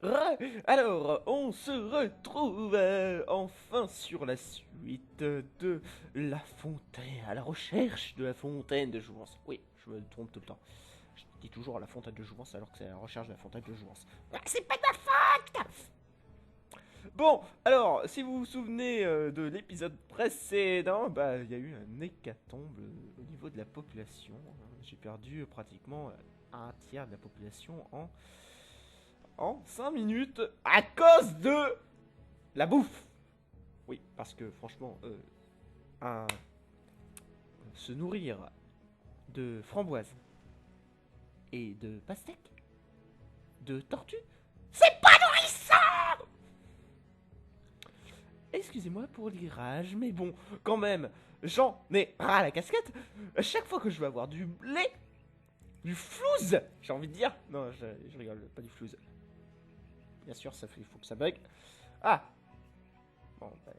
Alors, on se retrouve enfin sur la suite de La Fontaine, à la recherche de la Fontaine de Jouvence. Oui, je me trompe tout le temps. Je dis toujours la Fontaine de Jouvence alors que c'est la recherche de la Fontaine de Jouvence. Ah, c'est pas de ma faute. Bon, alors, si vous vous souvenez de l'épisode précédent, bah, il y a eu un hécatombe au niveau de la population. J'ai perdu pratiquement un tiers de la population en 5 minutes à cause de la bouffe. Oui, parce que franchement, se nourrir de framboises et de pastèques, de tortues, c'est pas nourrissant. Excusez-moi pour l'irage, mais bon, quand même, j'en ai ras la casquette. À chaque fois que je veux avoir du lait, du flouze, j'ai envie de dire. Non, je rigole, pas du flouze. Bien sûr, ça fait, il faut que ça bug. Ah, bon, bah,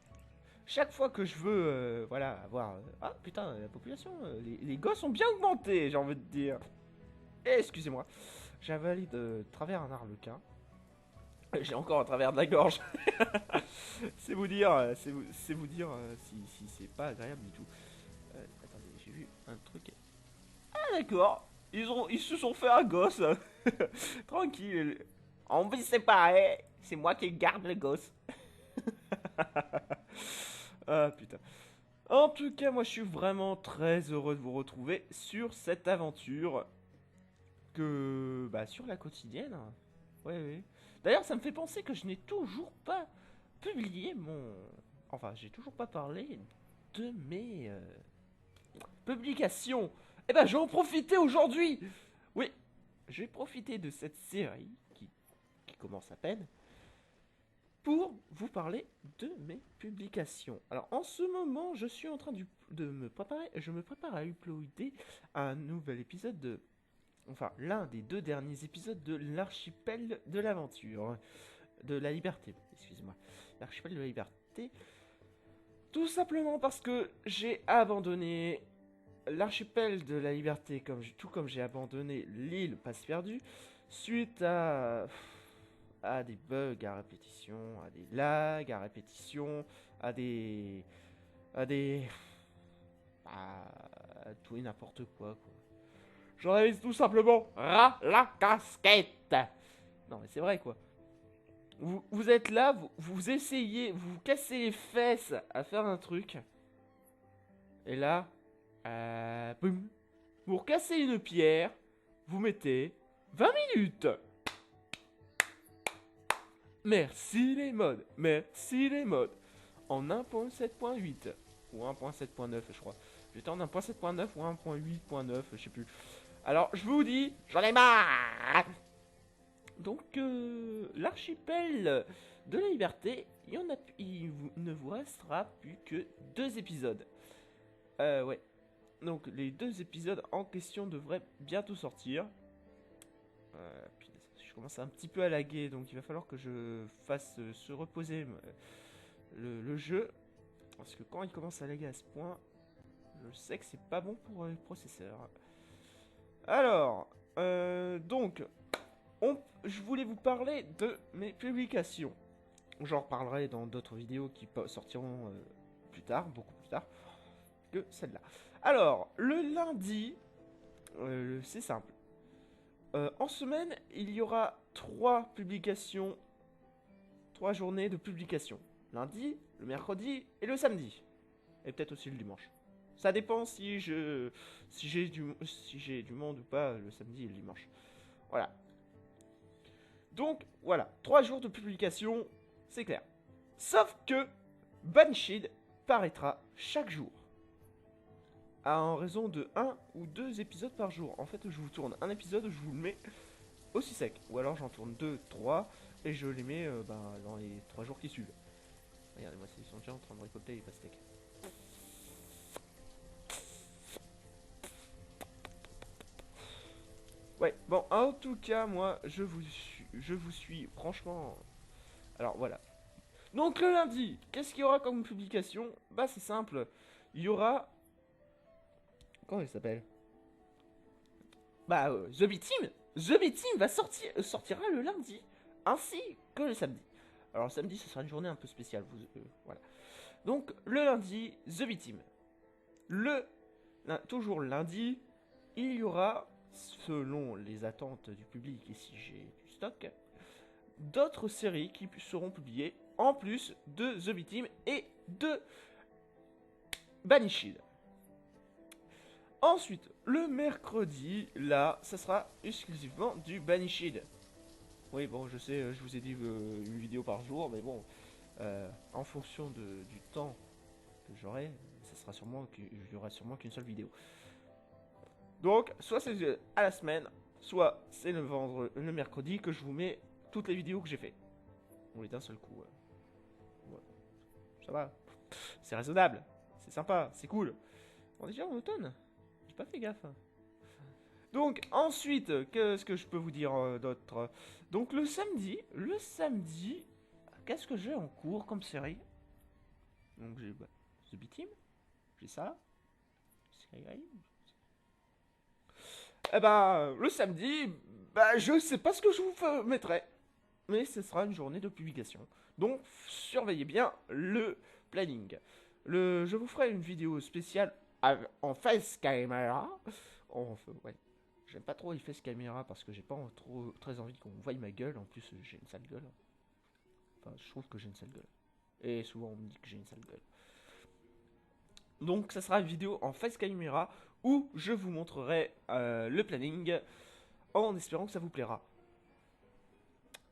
chaque fois que je veux, voilà, avoir... ah, putain, la population, les gosses ont bien augmenté, j'ai envie de dire. Excusez-moi, j'ai avalé de travers un arlequin. J'ai encore un travers de la gorge. C'est vous dire, c'est vous dire si c'est pas agréable du tout. Attendez, j'ai vu un truc. Ah d'accord, ils se sont fait un gosse. Tranquille. On vit séparés. C'est moi qui garde le gosse. Ah putain. En tout cas, moi je suis vraiment très heureux de vous retrouver sur cette aventure que bah sur la quotidienne. Ouais, ouais. D'ailleurs, ça me fait penser que je n'ai toujours pas publié mon enfin, j'ai toujours pas parlé de mes publications. Eh ben, je vais en profiter aujourd'hui. Oui, je vais profiter de cette série qui commence à peine pour vous parler de mes publications. Alors en ce moment, je suis en train de me préparer, je me prépare à uploader un nouvel épisode de, enfin l'un des deux derniers épisodes de l'archipel de l'aventure, de la liberté, excusez-moi, l'archipel de la liberté, tout simplement parce que j'ai abandonné l'archipel de la liberté, tout comme j'ai abandonné l'île Passe Perdue, suite à des bugs à répétition, à des lags à répétition, à des. à des. à tout et n'importe quoi. J'en avais tout simplement ras la casquette! Non, mais c'est vrai quoi. Vous êtes là, vous essayez, vous cassez les fesses à faire un truc, et là, boum, pour casser une pierre, vous mettez 20 minutes. Merci les mods, merci les mods. En 1.7.8 ou 1.7.9 je crois. J'étais en 1.7.9 ou 1.8.9, je sais plus. Alors je vous dis, j'en ai marre. Donc l'archipel de la liberté, il ne vous restera plus que 2 épisodes. Ouais. Donc les 2 épisodes en question devraient bientôt sortir. Je commence un petit peu à laguer, donc il va falloir que je fasse se reposer le jeu. Parce que quand il commence à laguer à ce point, je sais que c'est pas bon pour les processeurs. Alors, donc, je voulais vous parler de mes publications. J'en reparlerai dans d'autres vidéos qui sortiront plus tard, beaucoup plus tard que celle-là. Alors, le lundi, c'est simple. En semaine, il y aura 3 publications, 3 journées de publication. Lundi, le mercredi et le samedi. Et peut-être aussi le dimanche. Ça dépend si j'ai du monde ou pas le samedi et le dimanche. Voilà. Donc voilà, 3 jours de publication, c'est clair. Sauf que Bansheed paraîtra chaque jour. En raison de 1 ou 2 épisodes par jour. En fait, je vous tourne un épisode, je vous le mets aussi sec. Ou alors j'en tourne 2, 3 et je les mets dans les 3 jours qui suivent. Regardez-moi, ils sont déjà en train de récolter les pastèques. Ouais, bon, en tout cas, moi, je vous suis, franchement. Alors voilà. Donc le lundi, qu'est-ce qu'il y aura comme publication? Bah c'est simple, il y aura... Comment il s'appelle? Bah The B-Team. The B-Team va sortira le lundi ainsi que le samedi. Alors le samedi, ce sera une journée un peu spéciale. Voilà. Donc le lundi, The B-Team. Toujours lundi, il y aura, selon les attentes du public et si j'ai du stock, d'autres séries qui seront publiées en plus de The B-Team et de Banished. Ensuite, le mercredi, là, ça sera exclusivement du Banished. Oui, bon, je sais, je vous ai dit une vidéo par jour, mais bon, en fonction du temps que j'aurai, ça sera sûrement qu'il y aura sûrement qu'une seule vidéo. Donc, soit c'est à la semaine, soit c'est le mercredi que je vous mets toutes les vidéos que j'ai fait. On les d'un seul coup. Ouais. Ça va, c'est raisonnable, c'est sympa, c'est cool. Bon, déjà en automne, j'ai pas fait gaffe. Donc ensuite, qu'est-ce que je peux vous dire d'autre? Donc le samedi, qu'est-ce que j'ai en cours comme série? Donc j'ai The B-Team, j'ai ça, Skyrim. Eh ben le samedi, bah je sais pas ce que je vous mettrai, mais ce sera une journée de publication. Donc surveillez bien le planning. Je vous ferai une vidéo spéciale en face caméra. Ouais. J'aime pas trop les face caméra parce que j'ai pas très envie qu'on voie ma gueule. En plus, j'ai une sale gueule. Enfin, je trouve que j'ai une sale gueule. Et souvent, on me dit que j'ai une sale gueule. Donc, ça sera une vidéo en face caméra où je vous montrerai le planning en espérant que ça vous plaira.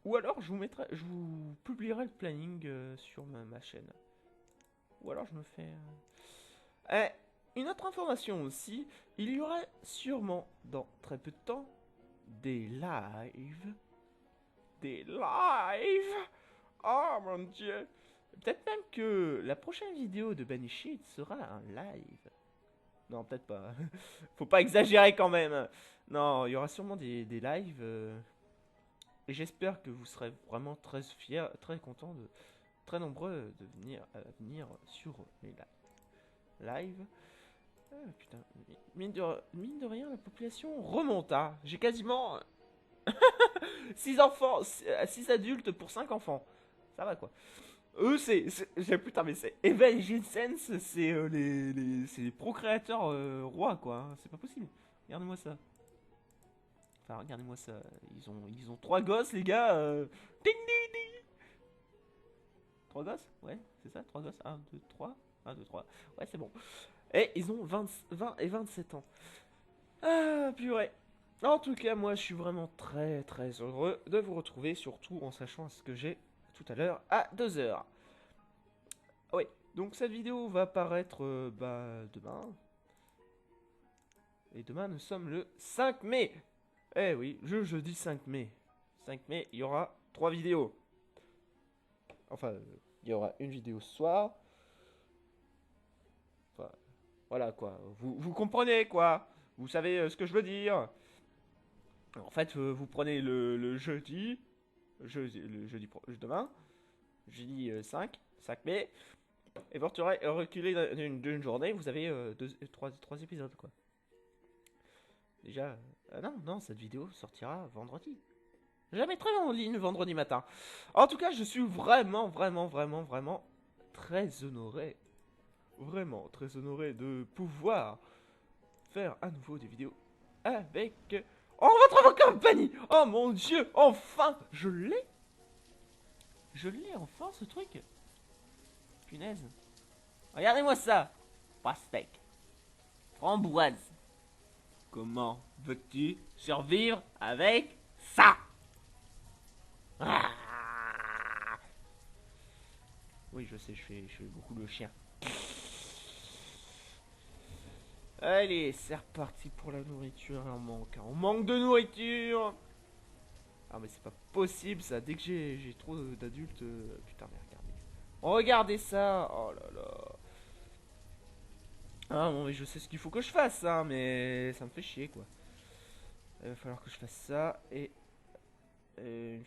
Ou alors, je vous publierai le planning sur ma chaîne. Ou alors, je me fais. Une autre information aussi, il y aura sûrement dans très peu de temps des lives. Des lives. Oh mon dieu. Peut-être même que la prochaine vidéo de Banished sera un live. Non, peut-être pas. Faut pas exagérer quand même. Non, il y aura sûrement des lives. Et j'espère que vous serez vraiment très fiers, très contents, très nombreux de venir sur mes lives. Putain, mine de rien, la population remonte. Hein. J'ai quasiment 6 enfants, 6 adultes pour 5 enfants. Ça va quoi. Eux, putain, mais c'est. Evangel Sense, c'est les procréateurs rois quoi. Hein. C'est pas possible. Regardez-moi ça. Enfin, regardez-moi ça. Ils ont 3 gosses, les gars. Ding ding ding. 3 gosses. Ouais, c'est ça, 3 gosses. 1, 2, 3. 1, 2, 3. Ouais, c'est bon. Et ils ont 20 et 27 ans. Ah, purée. En tout cas, moi, je suis vraiment très très heureux de vous retrouver, surtout en sachant ce que j'ai tout à l'heure à 2h. Oui, donc cette vidéo va paraître demain. Et demain, nous sommes le 5 mai. Eh oui, jeudi 5 mai. 5 mai, il y aura 3 vidéos. Enfin, il y aura une vidéo ce soir. Enfin, voilà quoi. Vous comprenez quoi. Vous savez ce que je veux dire. En fait, vous prenez le jeudi, le jeudi demain, jeudi 5 mai, et vous reculez d'une journée, vous avez 3 épisodes quoi. Déjà, non, cette vidéo sortira vendredi. Je la mettrai en ligne vendredi matin. En tout cas, je suis vraiment très honoré. Vraiment très honoré de pouvoir faire à nouveau des vidéos avec votre compagnie. Oh mon dieu, enfin, je l'ai. Je l'ai enfin ce truc. Punaise. Regardez-moi ça. Pastèque. Framboise. Comment veux-tu survivre avec ça? Ah. Oui, je sais, je fais beaucoup le chien. Allez, c'est reparti pour la nourriture. On manque. On manque de nourriture. Ah, mais c'est pas possible ça. Dès que j'ai trop d'adultes. Putain, mais regardez. Regardez ça. Oh là là. Ah, bon, mais je sais ce qu'il faut que je fasse, hein, mais ça me fait chier quoi. Il va falloir que je fasse ça et une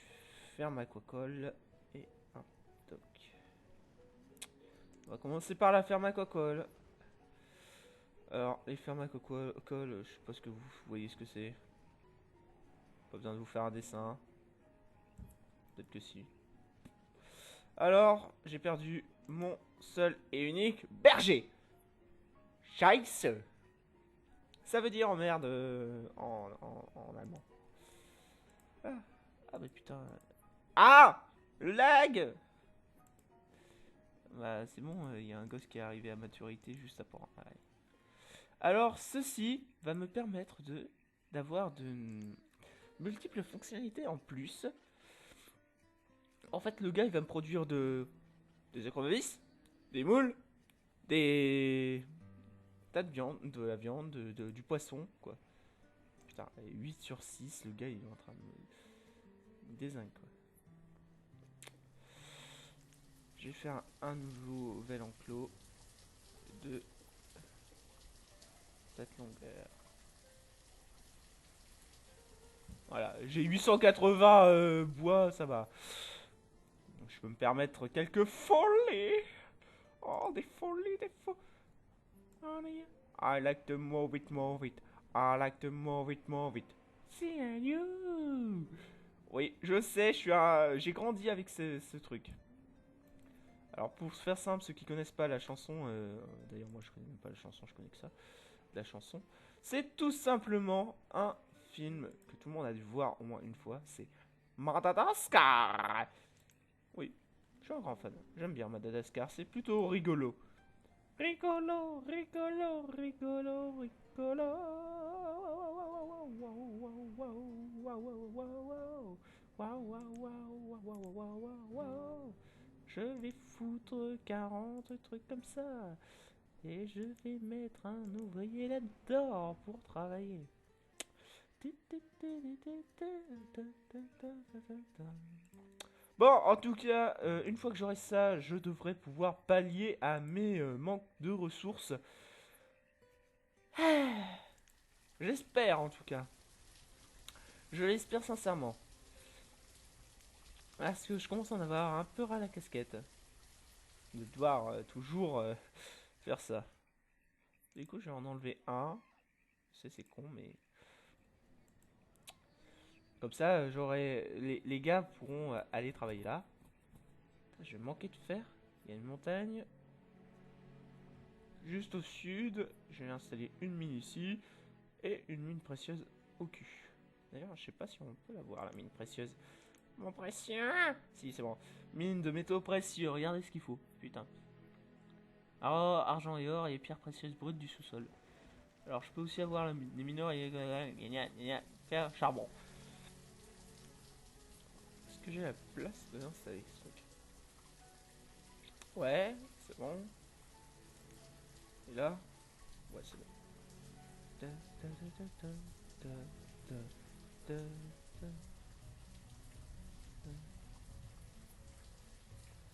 ferme aquacole et un toc. On va commencer par la ferme aquacole. Alors, les fermes aquacoles, je sais pas ce que vous voyez ce que c'est. Pas besoin de vous faire un dessin. Vous que si. Alors, j'ai perdu mon seul et unique berger. Scheiße. Ça veut dire merde en allemand. Ah, ah bah putain. Ah, le lag. Bah c'est bon, il y a un gosse qui est arrivé à maturité juste après. Ouais. Alors ceci va me permettre d'avoir de multiples fonctionnalités en plus. En fait le gars il va me produire des écrevisses, des moules, des tas de viande, de la viande, du poisson quoi. Putain, 8 sur 6, le gars il est en train de me désingue quoi. Je vais faire un nouvel enclos de cette longueur. Voilà, j'ai 880 bois, ça va. Donc, je peux me permettre quelques folies. Oh, des folies, des folies. I like to move it, move it. I like to move it, move it. See you. Oui, je sais, j'ai grandi avec ce truc. Alors pour se faire simple, ceux qui connaissent pas la chanson, d'ailleurs moi je connais même pas la chanson, je connais que ça, la chanson, c'est tout simplement un film que tout le monde a dû voir au moins une fois, c'est Madagascar. Oui, je suis un grand fan, j'aime bien Madagascar, c'est plutôt rigolo. Rigolo, rigolo, rigolo, rigolo. Je vais foutre 40 trucs comme ça. Et je vais mettre un ouvrier là-dedans pour travailler. Bon, en tout cas, une fois que j'aurai ça, je devrais pouvoir pallier à mes manques de ressources. J'espère en tout cas. Je l'espère sincèrement. Parce que je commence à en avoir un peu ras la casquette. De devoir toujours faire ça. Du coup, je vais en enlever un. C'est con, mais... Comme ça, les gars pourront aller travailler là. Je vais manquer de fer. Il y a une montagne. Juste au sud, je vais installer une mine ici. Et une mine précieuse au cul. D'ailleurs, je sais pas si on peut la voir, la mine précieuse. Mon précieux. Si, c'est bon. Mine de métaux précieux, regardez ce qu'il faut. Putain. Alors, argent et or et pierres précieuses brutes du sous-sol. Alors, je peux aussi avoir les mineurs et faire charbon. Est-ce que j'ai la place d'installer ce truc? Ouais, c'est bon. Et là? Ouais, c'est bon.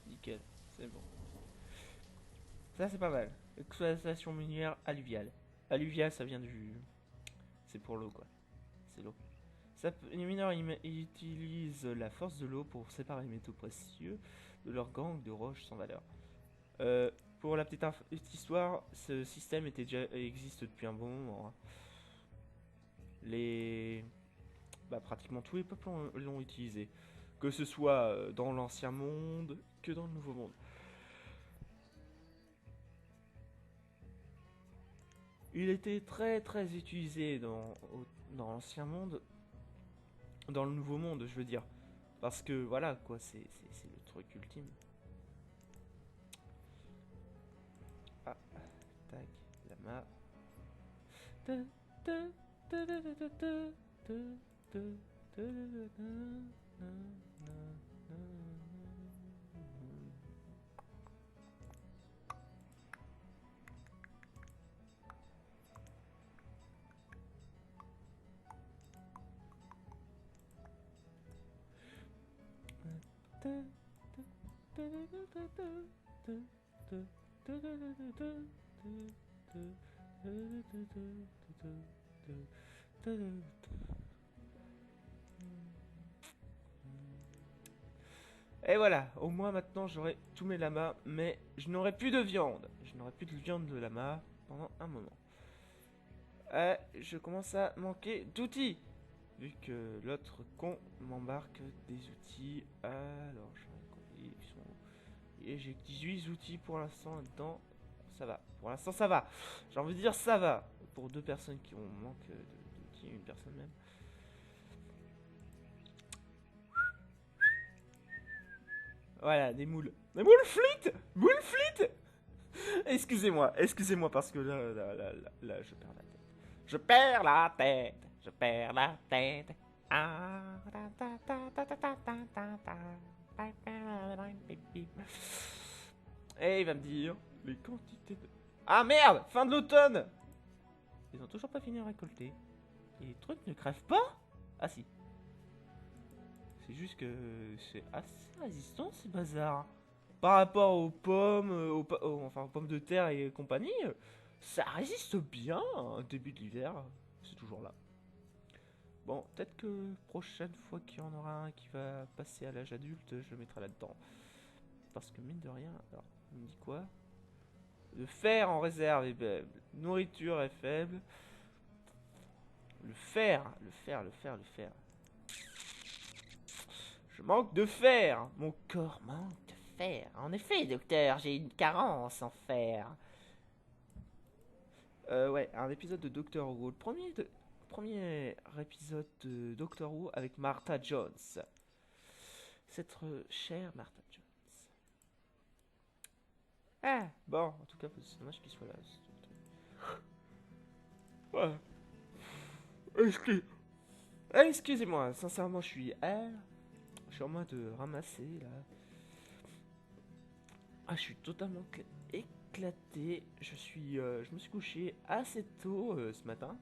Nickel, c'est bon. Ça, c'est pas mal. Exploitation minière alluviale. Alluviale, ça vient du... C'est pour l'eau, quoi. C'est l'eau. Les mineurs ils utilisent la force de l'eau pour séparer les métaux précieux de leurs gangs de roches sans valeur. Pour la petite histoire, ce système existe depuis un bon moment. Hein. Pratiquement tous les peuples l'ont utilisé. Que ce soit dans l'ancien monde que dans le nouveau monde. Il était très très utilisé dans l'ancien monde. Dans le nouveau monde, je veux dire. Parce que voilà, quoi, c'est le truc ultime. Ah, tac, lama. Et voilà, au moins maintenant j'aurai tous mes lamas, mais je n'aurai plus de viande. Je n'aurai plus de viande de lama pendant un moment. Je commence à manquer d'outils. Vu que l'autre con m'embarque des outils. Alors, j'ai 18 outils pour l'instant là-dedans. Ça va. Pour l'instant, ça va. J'ai envie de dire ça va. Pour deux personnes qui ont manque d'outils, une personne même. Voilà, des moules. Des moules flit. Moules flit. Excusez-moi parce que là, je perds la tête. Je perds la tête. Je perds la tête. Ah, et il va me dire les quantités de... Ah merde, fin de l'automne. Ils ont toujours pas fini de récolter. Et les trucs ne crèvent pas. Ah si. C'est juste que c'est assez résistant ces bazars. Par rapport aux pommes, enfin aux pommes de terre et compagnie, ça résiste bien. Début de l'hiver, c'est toujours là. Bon, peut-être que prochaine fois qu'il y en aura un qui va passer à l'âge adulte, je le mettrai là-dedans. Parce que mine de rien, alors, on me dit quoi? Le fer en réserve est faible. Nourriture est faible. Le fer. Je manque de fer. Mon corps manque de fer. En effet, docteur, j'ai une carence en fer. Ouais, un épisode de Doctor Who. Premier épisode de Doctor Who avec Martha Jones. Cette chère Martha Jones. Ah, bon, en tout cas, c'est dommage qu'il soit là. Ouais. Excusez-moi, sincèrement, je suis en train de ramasser là. Ah, je suis totalement éclaté. Je me suis couché assez tôt ce matin.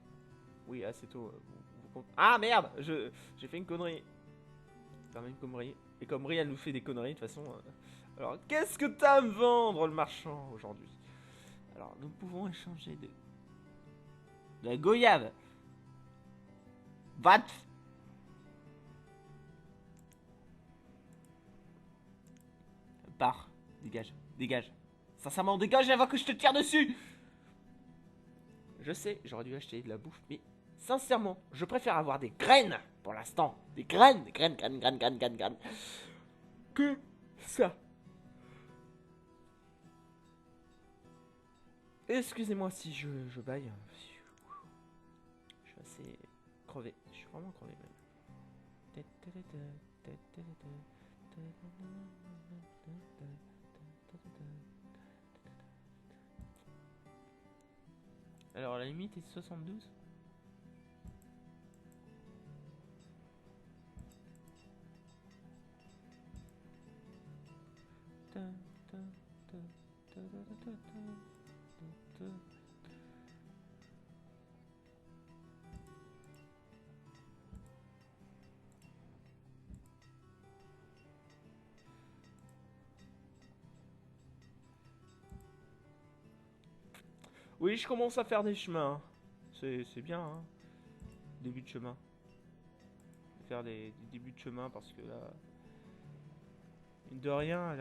Oui, assez tôt. Ah merde, j'ai fait une connerie. Enfin, une connerie. Et comme elle nous fait des conneries de toute façon. Alors, qu'est-ce que t'as à me vendre, le marchand, aujourd'hui? Alors, nous pouvons échanger de la goyave. Va. Pars. Dégage. Dégage. Sincèrement, dégage avant que je te tire dessus. Je sais, j'aurais dû acheter de la bouffe, mais sincèrement, je préfère avoir des graines pour l'instant. Des graines. Que ça. Excusez-moi si je baille. Je suis assez crevé. Je suis vraiment crevé même. Alors la limite est 72. Oui, je commence à faire des chemins. C'est bien, hein. Début de chemin. Faire des débuts de chemin parce que là, mine de rien,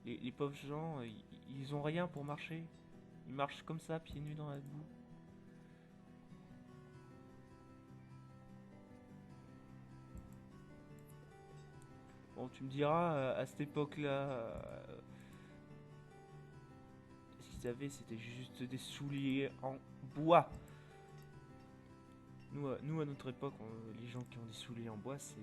les pauvres gens, ils ont rien pour marcher. Ils marchent comme ça, pieds nus dans la boue. Bon, tu me diras, à cette époque-là, ce qu'ils avaient, c'était juste des souliers en bois. Nous à notre époque, les gens qui ont des souliers en bois, c'est